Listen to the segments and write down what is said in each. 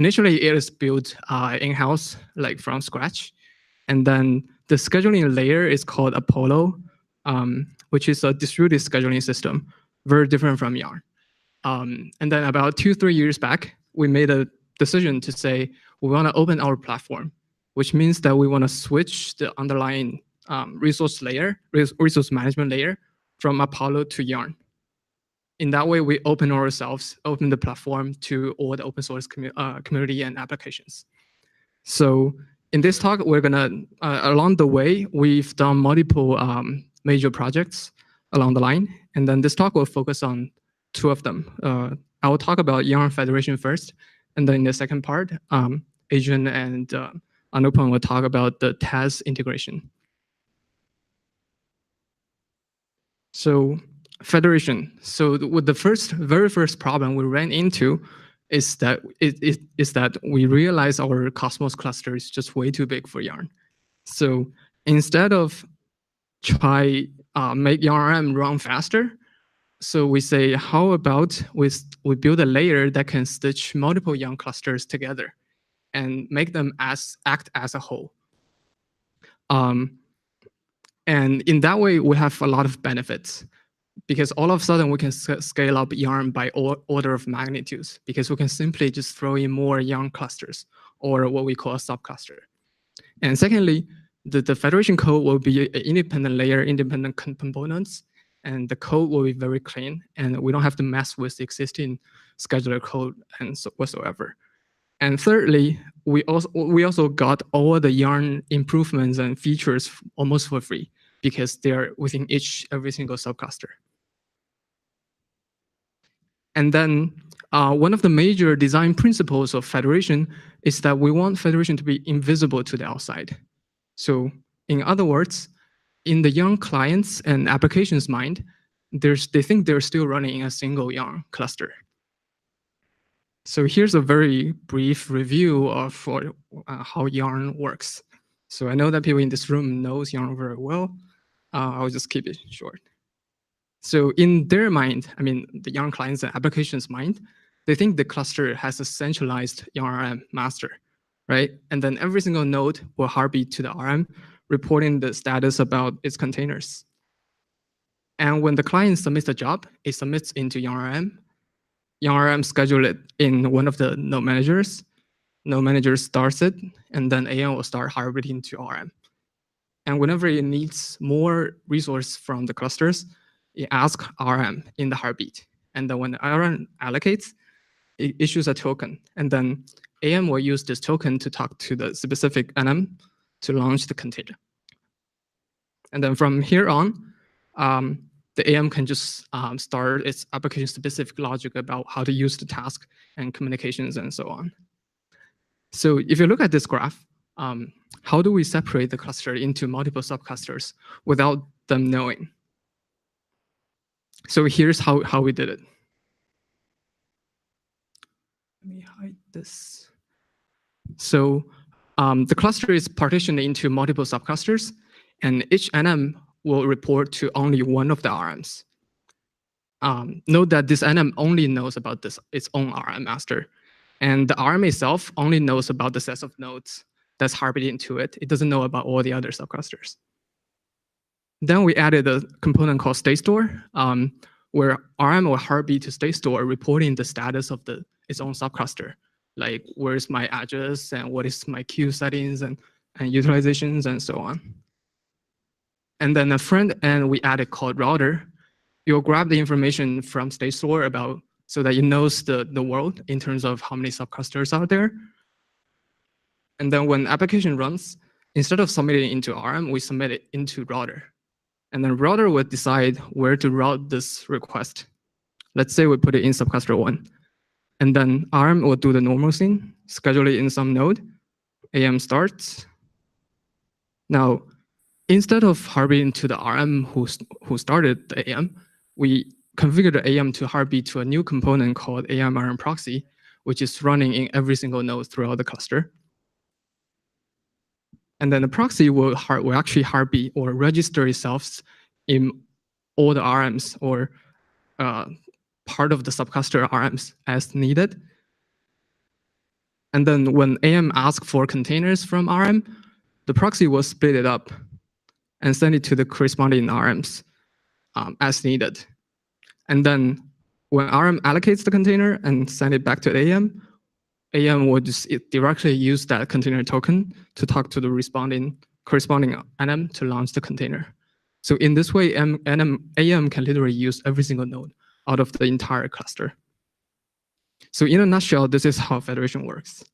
initially it is built in-house, like from scratch. And then the scheduling layer is called Apollo, which is a distributed scheduling system, very different from YARN. And then about 2-3 years back, we made a decision to say we want to open our platform, which means that we want to switch the underlying resource management layer from Apollo to YARN. In that way, we open the platform to all the open source community and applications. So in this talk, we're gonna, along the way, we've done multiple major projects along the line. And then this talk will focus on 2 of them. I will talk about YARN Federation first. And then in the second part, Adrian and Anupam will talk about the Tez integration. So federation. So with the very first problem we ran into is that we realized our Cosmos cluster is just way too big for YARN. So instead of make YARN run faster, so we say, how about we build a layer that can stitch multiple YARN clusters together and make them act as a whole. And in that way, we have a lot of benefits, because all of a sudden we can scale up YARN by order of magnitudes, because we can simply just throw in more YARN clusters, or what we call a subcluster. And secondly, the federation code will be an independent layer, independent components, and the code will be very clean, and we don't have to mess with the existing scheduler code and whatsoever. And thirdly, we also got all the YARN improvements and features almost for free, because they are within every single subcluster. And then one of the major design principles of federation is that we want federation to be invisible to the outside. So in other words, in the YARN clients and applications mind, they think they're still running in a single YARN cluster. So here's a very brief review of how YARN works. So I know that people in this room knows YARN very well. I'll just keep it short. So in their mind, I mean, the YARN clients and applications mind, they think the cluster has a centralized YARN master, right? And then every single node will heartbeat to the RM, reporting the status about its containers. And when the client submits a job, it submits into YARN. YARN schedule it in one of the node managers. Node manager starts it, and then AM will start heartbeating to RM. And whenever it needs more resource from the clusters, it asks RM in the heartbeat. And then when the RM allocates, it issues a token. And then AM will use this token to talk to the specific NM to launch the container. And then from here on, the AM can just start its application-specific logic about how to use the task and communications and so on. So if you look at this graph, how do we separate the cluster into multiple subclusters without them knowing? So here's how we did it. Let me hide this. So the cluster is partitioned into multiple subclusters, and each NM will report to only one of the RMs. Note that this NM only knows about its own RM master, and the RM itself only knows about the set of nodes that's heartbeating to it. It doesn't know about all the other subclusters. Then we added a component called state store, where RM will heartbeat to state store, reporting the status of its own subcluster, like where's my address and what is my queue settings and utilizations and so on. And then the front end we added called router. You'll grab the information from state store so that it knows the world in terms of how many subclusters are there. And then when application runs, instead of submitting it into RM, we submit it into router. And then router will decide where to route this request. Let's say we put it in subcluster 1. And then RM will do the normal thing, schedule it in some node. AM starts. Now, instead of heartbeating to the RM who started the AM, we configured the AM to heartbeat to a new component called AM RM proxy, which is running in every single node throughout the cluster. And then the proxy will actually heartbeat or register itself in all the RMs or part of the subcluster RMs as needed. And then when AM asks for containers from RM, the proxy will split it up and send it to the corresponding RMs as needed. And then when RM allocates the container and send it back to AM, AM will just directly use that container token to talk to the corresponding NM to launch the container. So in this way, AM can literally use every single node out of the entire cluster. So in a nutshell, this is how federation works.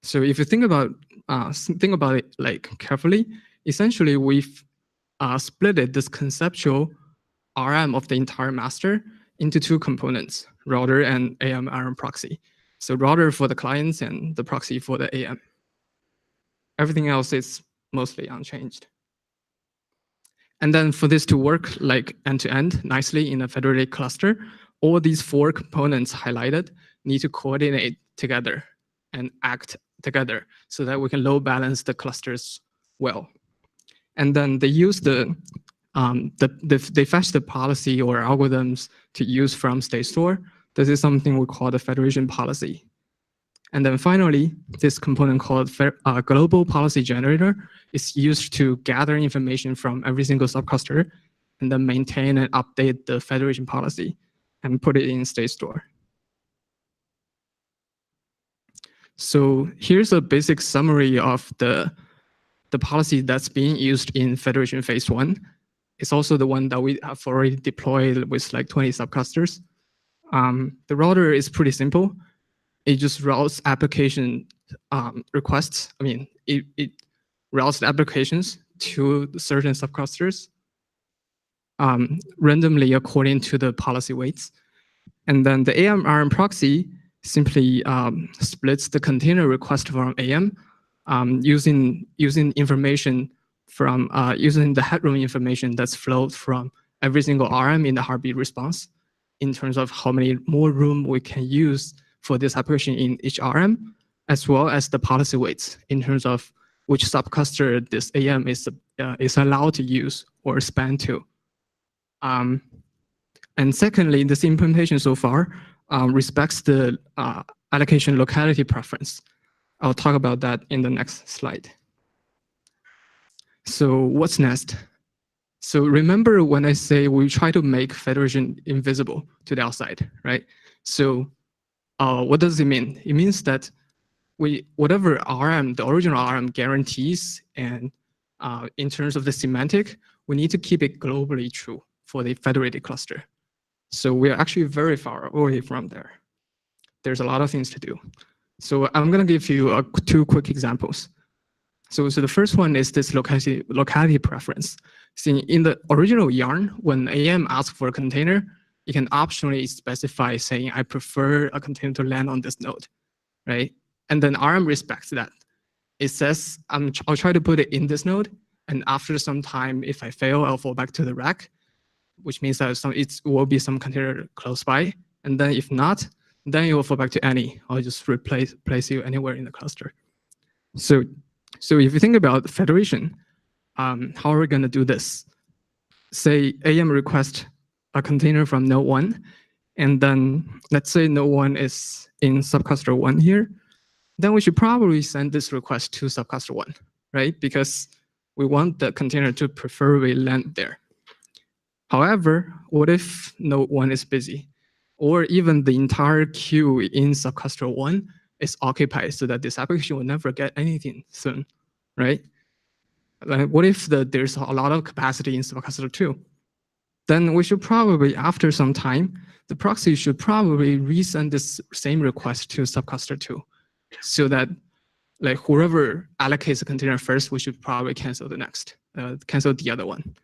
So if you think about it like carefully, essentially we've split this conceptual RM of the entire master into two components, router and AM/RM proxy. So router for the clients and the proxy for the AM. Everything else is mostly unchanged. And then for this to work like end-to-end nicely in a federated cluster, all these four components highlighted need to coordinate together and act together so that we can load balance the clusters well. And then they use they fetch the policy or algorithms to use from state store. This is something we call the federation policy. And then finally, this component called global policy generator is used to gather information from every single subcluster and then maintain and update the federation policy and put it in state store. So here's a basic summary of the policy that's being used in federation phase 1. It's also the one that we have already deployed with like 20 subclusters. The router is pretty simple. It just routes application requests. I mean, it routes the applications to certain subclusters randomly according to the policy weights. And then the AM/RM proxy simply splits the container request from AM using information from using the headroom information that's flowed from every single RM in the heartbeat response in terms of how many more room we can use for this application in each RM, as well as the policy weights in terms of which subcluster this AM is allowed to use or span to. And secondly, this implementation so far respects the allocation locality preference. I'll talk about that in the next slide. So what's next? So remember when I say we try to make federation invisible to the outside, right? So what does it mean? It means that whatever RM, the original RM guarantees, and in terms of the semantic, we need to keep it globally true for the federated cluster. So we're actually very far away from there. There's a lot of things to do. So I'm going to give you two quick examples. So the first one is this locality preference. See, in the original YARN, when AM asks for a container, you can optionally specify saying, I prefer a container to land on this node, right? And then RM respects that. It says, I'll try to put it in this node, and after some time, if I fail, I'll fall back to the rack, which means that it will be some container close by. And then if not, then it will fall back to any. I'll just place you anywhere in the cluster. So if you think about federation, how are we going to do this? Say AM request a container from node 1, and then let's say node 1 is in subcluster 1 here. Then we should probably send this request to subcluster 1, right? Because we want the container to preferably land there. However, what if node 1 is busy? Or even the entire queue in subcluster 1 is occupied so that this application will never get anything soon, right? Like, what if there's a lot of capacity in subcluster 2? Then we should probably, after some time, the proxy should probably resend this same request to subcluster 2 so that like whoever allocates the container first, we should probably cancel the other one.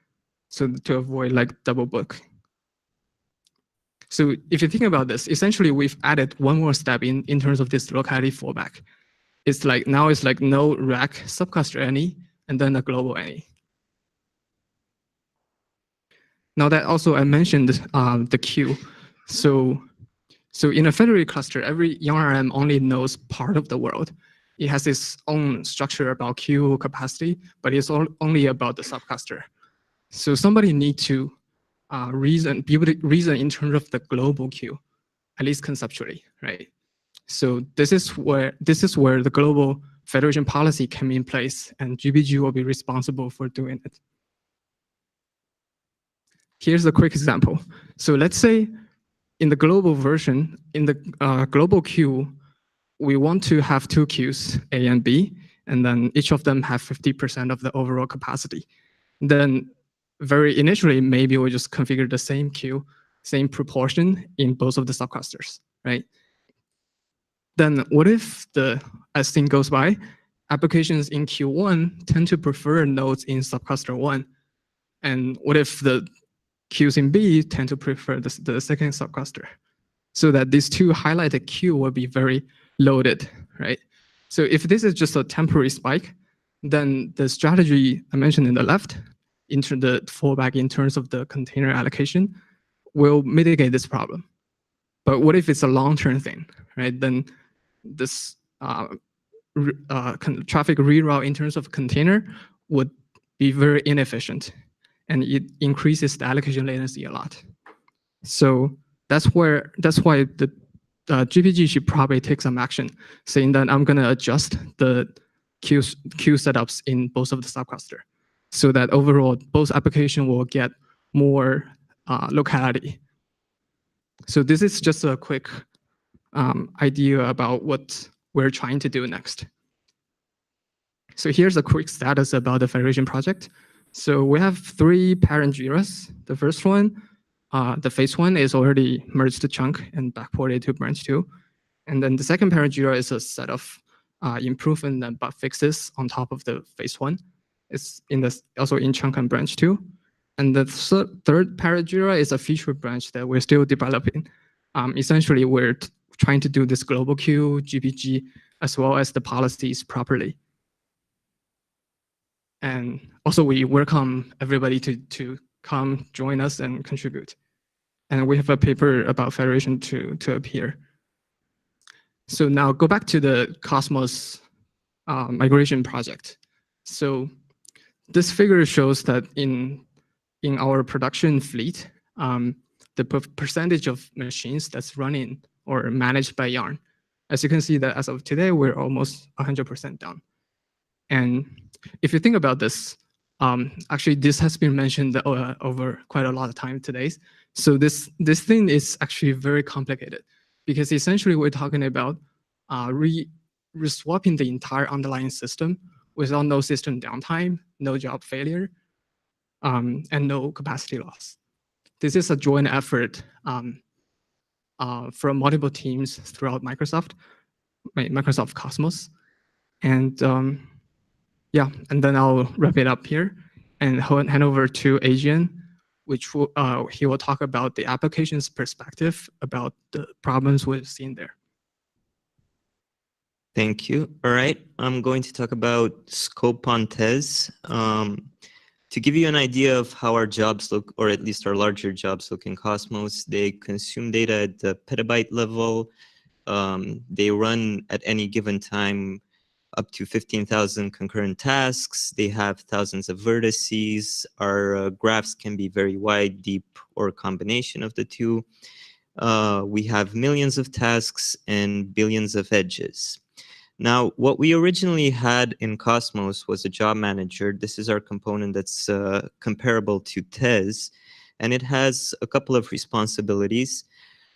So to avoid like double book. So if you think about this, essentially we've added one more step in terms of this locality fallback. It's like now it's like no rack subcluster any, and then a global any. Now that also I mentioned the queue. So in a federated cluster, every YARN only knows part of the world. It has its own structure about queue capacity, but it's only about the subcluster. So somebody needs to be able to reason in terms of the global queue, at least conceptually, right? So this is where the global federation policy came in place, and GPG will be responsible for doing it. Here's a quick example. So let's say in the global version, in the global queue, we want to have two queues, A and B, and then each of them have 50% of the overall capacity. Then very initially, maybe we'll just configure the same queue, same proportion in both of the subclusters, right? Then what if as thing goes by, applications in Q1 tend to prefer nodes in subcluster 1? And what if the queues in B tend to prefer the second subcluster? So that these two highlighted queue will be very loaded, right? So if this is just a temporary spike, then the strategy I mentioned in the left, into the fallback in terms of the container allocation, will mitigate this problem. But what if it's a long-term thing, right? Then this traffic reroute in terms of container would be very inefficient, and it increases the allocation latency a lot. So that's why the GPG should probably take some action, saying that I'm going to adjust the queue setups in both of the subcluster, so that overall both application will get more locality. So this is just a quick idea about what we're trying to do next. So here's a quick status about the federation project. So we have 3 parent JIRAs. The first one, the phase 1 is already merged to chunk and backported to branch 2. And then the second parent JIRA is a set of improvement and bug fixes on top of the phase 1. It's also in chunk and branch 2. And the third parent JIRA is a feature branch that we're still developing. Essentially, we're trying to do this global queue, GPG, as well as the policies properly. And also, we welcome everybody to come join us and contribute. And we have a paper about federation to appear. So now go back to the Cosmos migration project. So this figure shows that in our production fleet, the percentage of machines that's running or managed by YARN. As you can see that as of today, we're almost 100% down. And if you think about this, actually this has been mentioned over quite a lot of time today. So this thing is actually very complicated, because essentially we're talking about reswapping the entire underlying system without no system downtime, no job failure, and no capacity loss. This is a joint effort from multiple teams throughout Microsoft Cosmos. And yeah, and then I'll wrap it up here and hand over to Adrian, which he will talk about the application's perspective about the problems we've seen there. Thank you. All right, I'm going to talk about scope on Tez. To give you an idea of how our jobs look, or at least our larger jobs look in Cosmos, they consume data at the petabyte level. They run at any given time up to 15,000 concurrent tasks. They have thousands of vertices. Our graphs can be very wide, deep, or a combination of the two. We have millions of tasks and billions of edges. Now, what we originally had in Cosmos was a job manager. This is our component that's comparable to Tez, and it has a couple of responsibilities.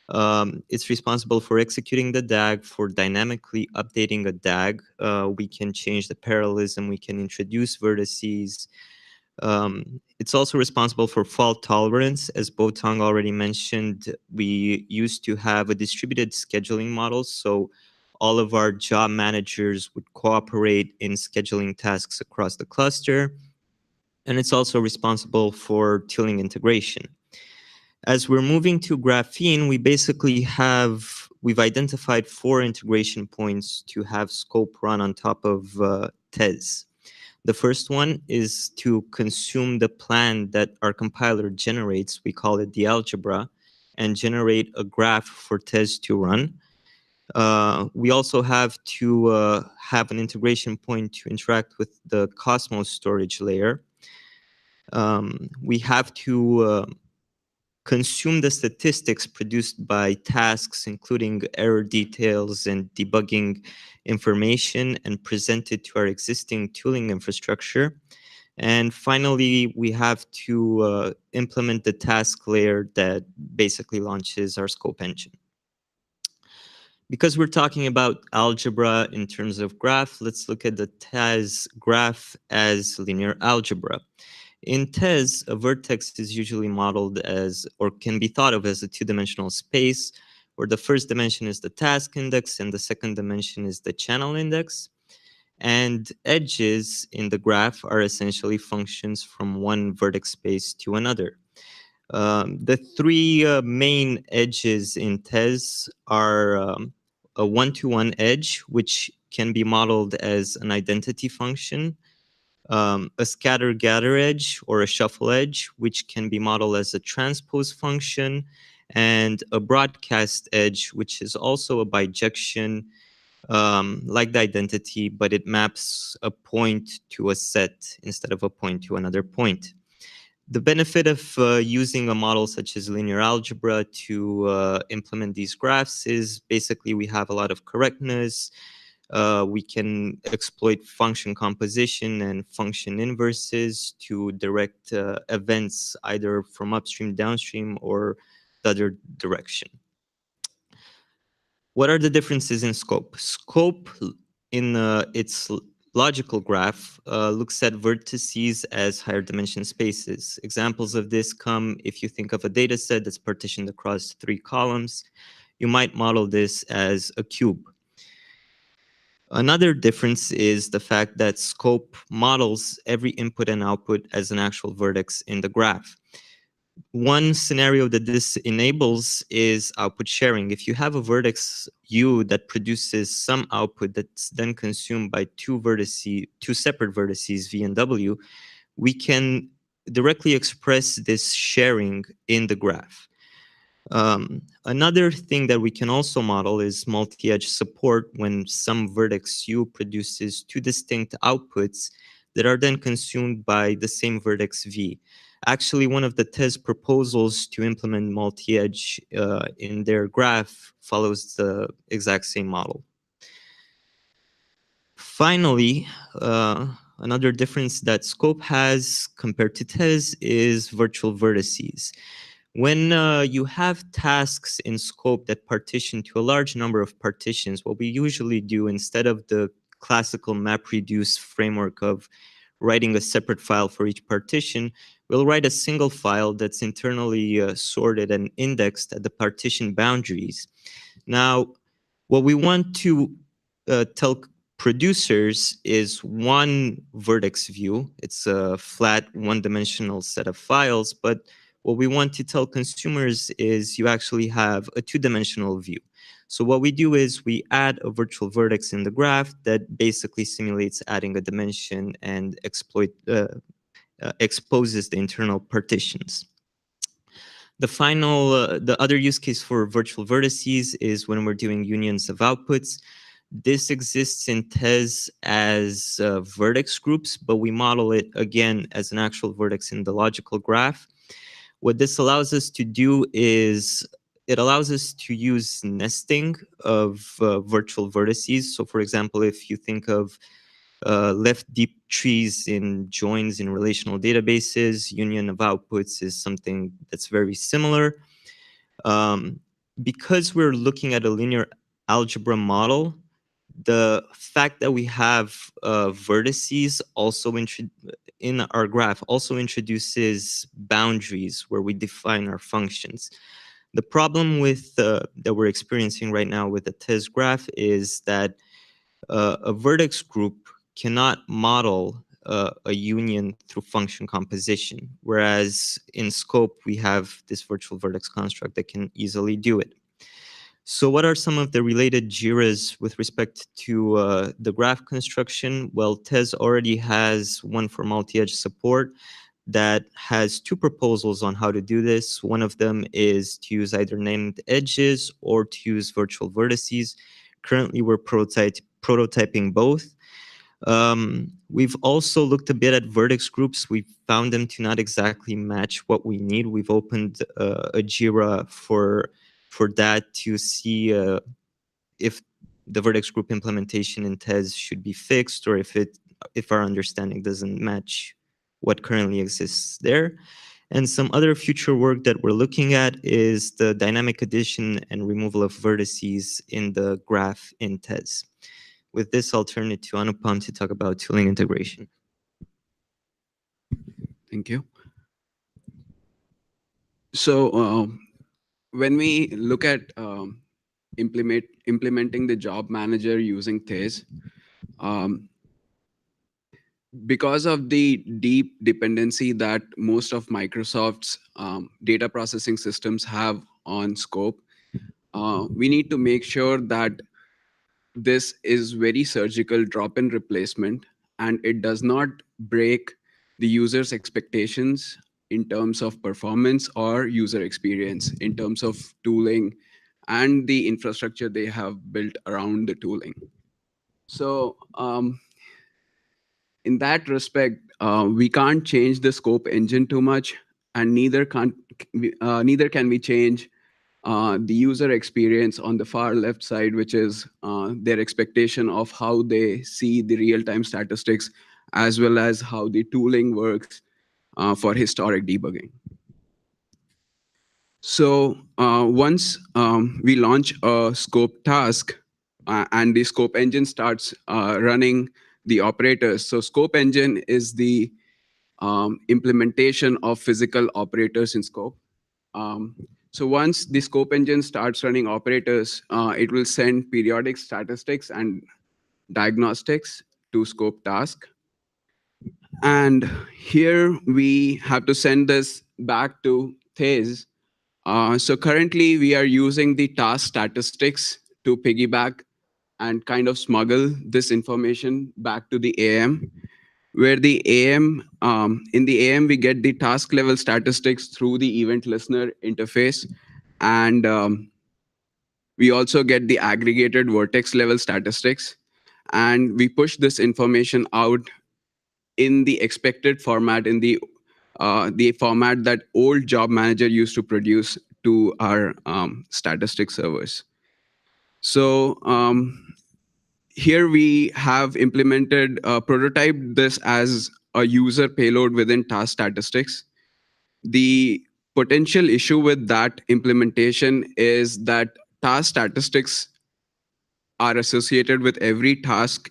It's responsible for executing the DAG, for dynamically updating a DAG. We can change the parallelism, we can introduce vertices. It's also responsible for fault tolerance. As Botong already mentioned, we used to have a distributed scheduling model, so all of our job managers would cooperate in scheduling tasks across the cluster. And it's also responsible for tooling integration. As we're moving to Graphene, we've identified 4 integration points to have scope run on top of Tez. The first one is to consume the plan that our compiler generates, we call it the algebra, and generate a graph for Tez to run. We also have to have an integration point to interact with the Cosmos storage layer. We have to consume the statistics produced by tasks, including error details and debugging information, and present it to our existing tooling infrastructure. And finally, we have to implement the task layer that basically launches our scope engine. Because we're talking about algebra in terms of graph, let's look at the Tez graph as linear algebra. In Tez, a vertex is usually modeled as, or can be thought of as, a two-dimensional space, where the first dimension is the task index and the second dimension is the channel index. And edges in the graph are essentially functions from one vertex space to another. The three main edges in Tez are a one-to-one edge, which can be modeled as an identity function, a scatter-gather edge or a shuffle edge, which can be modeled as a transpose function, and a broadcast edge, which is also a bijection, like the identity, but it maps a point to a set instead of a point to another point. The benefit of using a model such as linear algebra to implement these graphs is basically we have a lot of correctness. We can exploit function composition and function inverses to direct events either from upstream, downstream, or the other direction. What are the differences in scope? Scope in its logical graph looks at vertices as higher dimension spaces. Examples of this come if you think of a data set that's partitioned across 3 columns. You might model this as a cube. Another difference is the fact that scope models every input and output as an actual vertex in the graph. One scenario that this enables is output sharing. If you have a vertex U that produces some output that's then consumed by two separate vertices V and W, we can directly express this sharing in the graph. Another thing that we can also model is multi-edge support when some vertex U produces two distinct outputs that are then consumed by the same vertex V. Actually, one of the Tez proposals to implement multi-edge in their graph follows the exact same model. Finally, another difference that scope has compared to Tez is virtual vertices. When you have tasks in scope that partition to a large number of partitions, what we usually do instead of the classical MapReduce framework of writing a separate file for each partition, we'll write a single file that's internally sorted and indexed at the partition boundaries. Now, what we want to tell producers is one vertex view. It's a flat one-dimensional set of files, but what we want to tell consumers is you actually have a two-dimensional view. So what we do is we add a virtual vertex in the graph that basically simulates adding a dimension and exposes the internal partitions. The other use case for virtual vertices is when we're doing unions of outputs. This exists in Tez as vertex groups, but we model it again as an actual vertex in the logical graph. What this allows us to do is it allows us to use nesting of virtual vertices. So for example, if you think of left deep trees in joins in relational databases, union of outputs is something that's very similar. Because we're looking at a linear algebra model, the fact that we have vertices also in our graph also introduces boundaries where we define our functions. The problem with that we're experiencing right now with the Tez graph is that a vertex group cannot model a union through function composition, whereas in scope we have this virtual vertex construct that can easily do it. So what are some of the related JIRAs with respect to the graph construction? Well, Tez already has one for multi-edge support that has two proposals on how to do this. One of them is to use either named edges or to use virtual vertices. Currently, we're prototyping both. We've also looked a bit at vertex groups. We found them to not exactly match what we need. We've opened a Jira for that to see if the vertex group implementation in Tez should be fixed, or if our understanding doesn't match what currently exists there. And some other future work that we're looking at is the dynamic addition and removal of vertices in the graph in Tez. With this, I'll turn it to Anupam to talk about tooling integration. Thank you. So when we look at implementing the job manager using Tez, because of the deep dependency that most of Microsoft's data processing systems have on scope, we need to make sure that this is very surgical drop-in replacement, and it does not break the user's expectations in terms of performance or user experience, in terms of tooling and the infrastructure they have built around the tooling. So in that respect, we can't change the scope engine too much, and neither can we change the user experience on the far left side, which is their expectation of how they see the real-time statistics, as well as how the tooling works for historic debugging. So once we launch a scope task and the scope engine starts running the operators. So scope engine is the implementation of physical operators in scope. So once the scope engine starts running operators, it will send periodic statistics and diagnostics to scope task. And here we have to send this back to Thez. So currently we are using the task statistics to piggyback and kind of smuggle this information back to the AM, where the AM, in the AM, we get the task level statistics through the event listener interface. And we also get the aggregated vertex level statistics. And we push this information out in the expected format, in the format that old job manager used to produce to our statistic servers. So here we have implemented, prototyped this as a user payload within task statistics. The potential issue with that implementation is that task statistics are associated with every task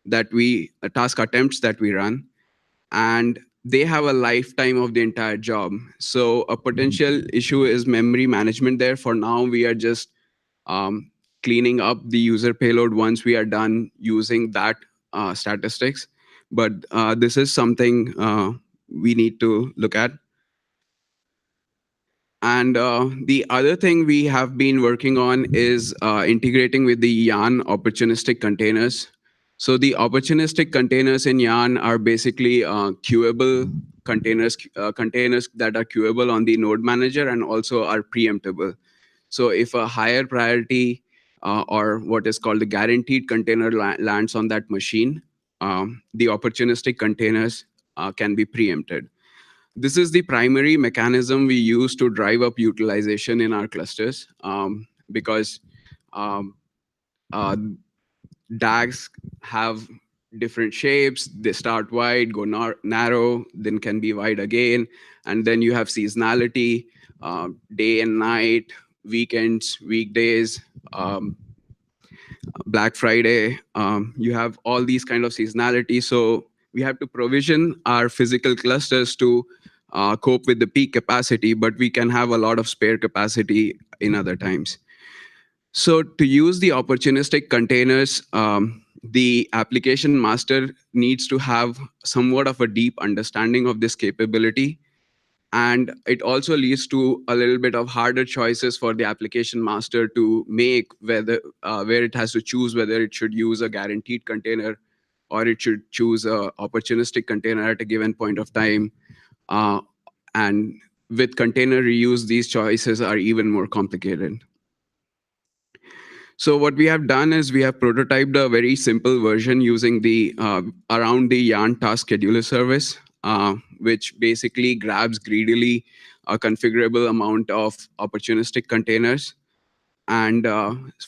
task attempts that we run, and they have a lifetime of the entire job. So a potential issue is memory management there. For now, we are just cleaning up the user payload once we are done using that statistics. But this is something we need to look at. And the other thing we have been working on is integrating with the YARN opportunistic containers. So the opportunistic containers in YARN are basically queuable containers, containers that are queuable on the node manager and also are preemptible. So if a higher priority or what is called the guaranteed container lands on that machine, the opportunistic containers can be preempted. This is the primary mechanism we use to drive up utilization in our clusters, because DAGs have different shapes. They start wide, go narrow, then can be wide again. And then you have seasonality, day and night, weekends, weekdays, Black Friday. You have all these kind of seasonality. So we have to provision our physical clusters to cope with the peak capacity, but we can have a lot of spare capacity in other times. So to use the opportunistic containers, the application master needs to have somewhat of a deep understanding of this capability. And it also leads to a little bit of harder choices for the application master to make, whether where it has to choose whether it should use a guaranteed container or it should choose a opportunistic container at a given point of time. And with container reuse, these choices are even more complicated. So what we have done is we have prototyped a very simple version using the around the YARN task scheduler service, which basically grabs greedily a configurable amount of opportunistic containers. And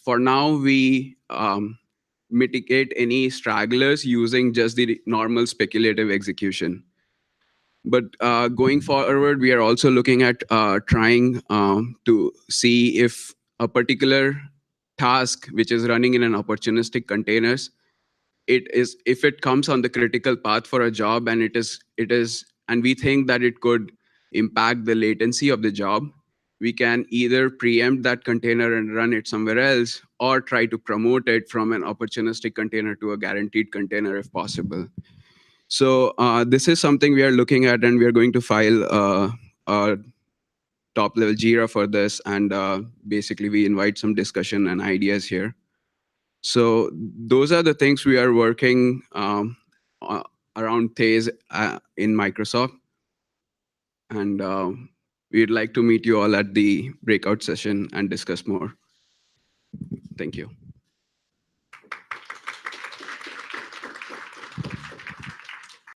for now, we mitigate any stragglers using just the normal speculative execution. But going forward, we are also looking at trying to see if a particular task which is running in an opportunistic containers, if it comes on the critical path for a job and and we think that it could impact the latency of the job, we can either preempt that container and run it somewhere else, or try to promote it from an opportunistic container to a guaranteed container if possible. So this is something we are looking at, and we are going to file a top-level JIRA for this, and basically we invite some discussion and ideas here. So those are the things we are working around Tez in Microsoft. And we'd like to meet you all at the breakout session and discuss more. Thank you.